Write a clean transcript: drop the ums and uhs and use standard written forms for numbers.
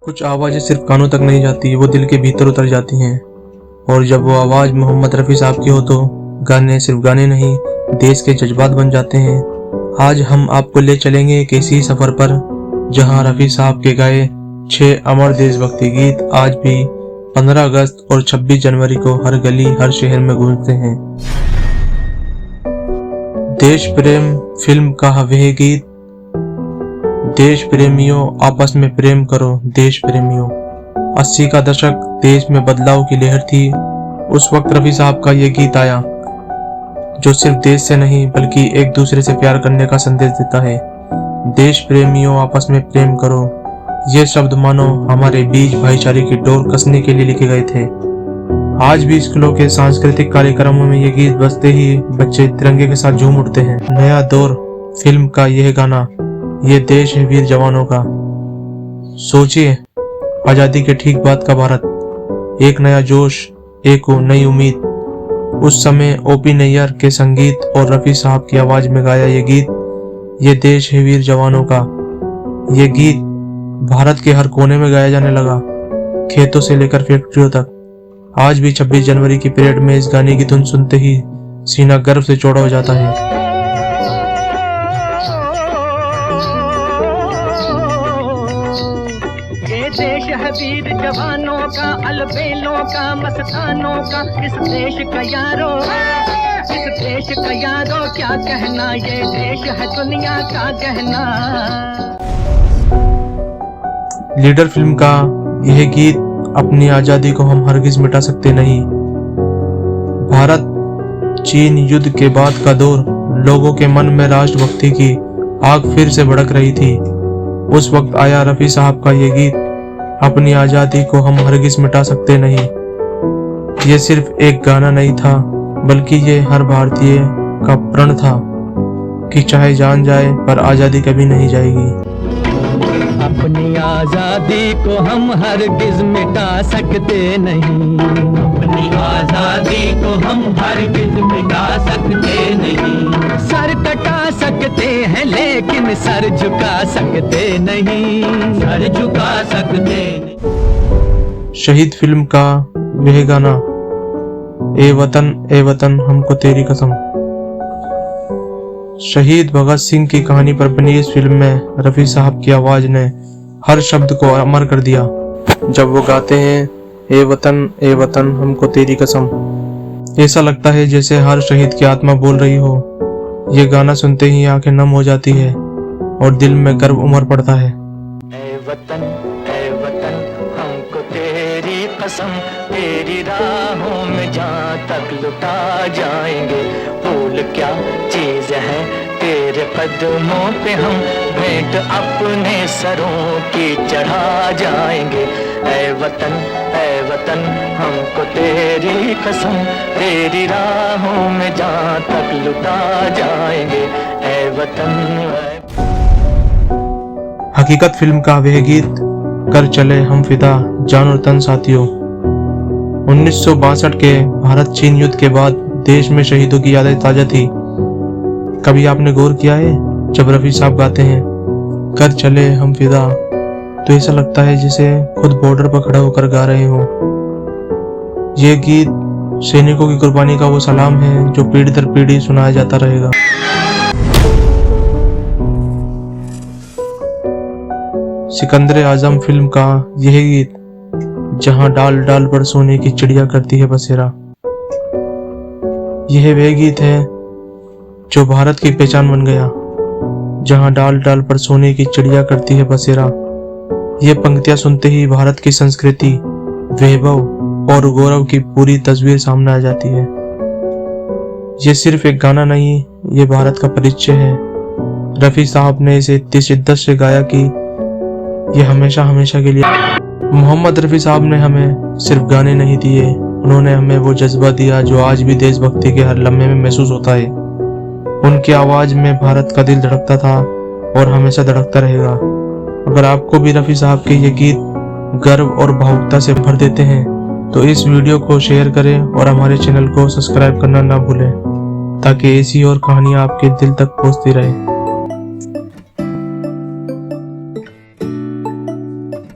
कुछ आवाज़ें सिर्फ कानों तक नहीं जाती, वो दिल के भीतर उतर जाती हैं। और जब वो आवाज़ मोहम्मद रफ़ी साहब की हो तो गाने सिर्फ गाने नहीं, देश के जज्बात बन जाते हैं। आज हम आपको ले चलेंगे एक ऐसी सफ़र पर जहां रफ़ी साहब के गाए 6 अमर देशभक्ति गीत आज भी 15 अगस्त और 26 जनवरी को हर गली हर शहर में गूंजते हैं। देश प्रेम फिल्म का वह गीत, देश प्रेमियों आपस में प्रेम करो देश प्रेमियों। 80 का दशक देश में बदलाव की लहर थी। उस वक्त रफ़ी साहब का ये गीत आया जो सिर्फ देश से नहीं बल्कि एक दूसरे से प्यार करने का संदेश देता है। देश प्रेमियों आपस में प्रेम करो, ये शब्द मानो हमारे बीच भाईचारे की डोर कसने के लिए लिखे गए थे। आज भी स्कूलों के सांस्कृतिक कार्यक्रमों में ये गीत बजते ही बच्चे तिरंगे के साथ झूम उठते हैं। नया दौर फिल्म का यह गाना, ये देश है वीर जवानों का। सोचिए, आजादी के ठीक बाद का भारत, एक नया जोश, एक नई उम्मीद। उस समय ओपी नैयर के संगीत और रफ़ी साहब की आवाज में गाया ये गीत, ये देश है वीर जवानों का। ये गीत भारत के हर कोने में गाया जाने लगा, खेतों से लेकर फैक्ट्रियों तक। आज भी 26 जनवरी की परेड में इस गाने की धुन सुनते ही सीना गर्व से चौड़ा हो जाता है। देश है वीर जवानों का, अलबेलों का, मस्तानों का। इस देश का यारो, इस देश का यारो क्या कहना, ये देश है दुनिया का कहना। लीडर फिल्म का यह गीत, अपनी आजादी को हम हरगिज मिटा सकते नहीं। भारत चीन युद्ध के बाद का दौर, लोगों के मन में राष्ट्रभक्ति की आग फिर से भड़क रही थी। उस वक्त आया रफ़ी साहब का ये गीत, अपनी आजादी को हम हरगिज मिटा सकते नहीं। ये सिर्फ एक गाना नहीं था, बल्कि ये हर भारतीय का प्रण था कि चाहे जान जाए पर आजादी कभी नहीं जाएगी। अपनी आजादी को हम हरगिज मिटा सकते नहीं, अपनी आजादी को हम हरगिज मिटा सकते नहीं। सर कटा सकते हैं लेकिन सर झुका सकते नहीं, सर झुका सकते नहीं। शहीद फिल्म का वह गाना, ए वतन हमको तेरी कसम। शहीद भगत सिंह की कहानी पर बनी इस फिल्म में रफ़ी साहब की आवाज ने हर शब्द को अमर कर दिया। जब वो गाते हैं ए वतन हमको तेरी कसम, ऐसा लगता है जैसे हर शहीद की आत्मा बोल रही हो। ये गाना सुनते ही आंखें नम हो जाती है और दिल में गर्व उमड़ पड़ता है। ए वतन हमको तेरी कसम, तेरी राहों में जहाँ तक लुटा जाएंगे। फूल क्या चीज है तेरे कदमों पे, हम भेंट अपने सरों की चढ़ा जाएंगे। ए वतन हमको तेरी कसम, तेरी राहों में जहाँ तक लुटा जाएंगे। ए वतन। हकीकत फिल्म का वह गीत, कर चले हम फिदा जान और तन साथियों। 1962 के भारत चीन युद्ध के बाद देश में शहीदों की यादें ताजा थी। कभी आपने गौर किया है, जब रफ़ी साहब गाते हैं कर चले हम फिदा, तो ऐसा लगता है जैसे खुद बॉर्डर पर खड़े होकर गा रहे हो। ये गीत सैनिकों की कुर्बानी का वो सलाम है जो पीढ़ी दर पीढ़ी सुनाया जाता रहेगा। सिकंदर आजम फिल्म का यह गीत, जहां डाल डाल पर सोने की चिड़िया करती है बसेरा। यह वह गीत है जो भारत की पहचान बन गया, जहां डाल डाल पर सोने की चिड़िया करती है बसेरा। ये पंक्तियां सुनते ही भारत की संस्कृति, वैभव और गौरव की पूरी तस्वीर सामने आ जाती है। ये सिर्फ एक गाना नहीं, ये भारत का परिचय है। रफ़ी साहब ने इसे इतनी शिद्दत से गाया कि ये हमेशा हमेशा के लिए। मोहम्मद रफ़ी साहब ने हमें सिर्फ गाने नहीं दिए, उन्होंने हमें वो जज्बा दिया जो आज भी देशभक्ति के हर लम्हे में महसूस होता है। उनकी आवाज में भारत का दिल धड़कता था और हमेशा धड़कता रहेगा। अगर आपको भी रफ़ी साहब के ये गीत गर्व और भावुकता से भर देते हैं तो इस वीडियो को शेयर करें और हमारे चैनल को सब्सक्राइब करना ना भूलें, ताकि ऐसी और कहानियां आपके दिल तक पहुंचती रहे।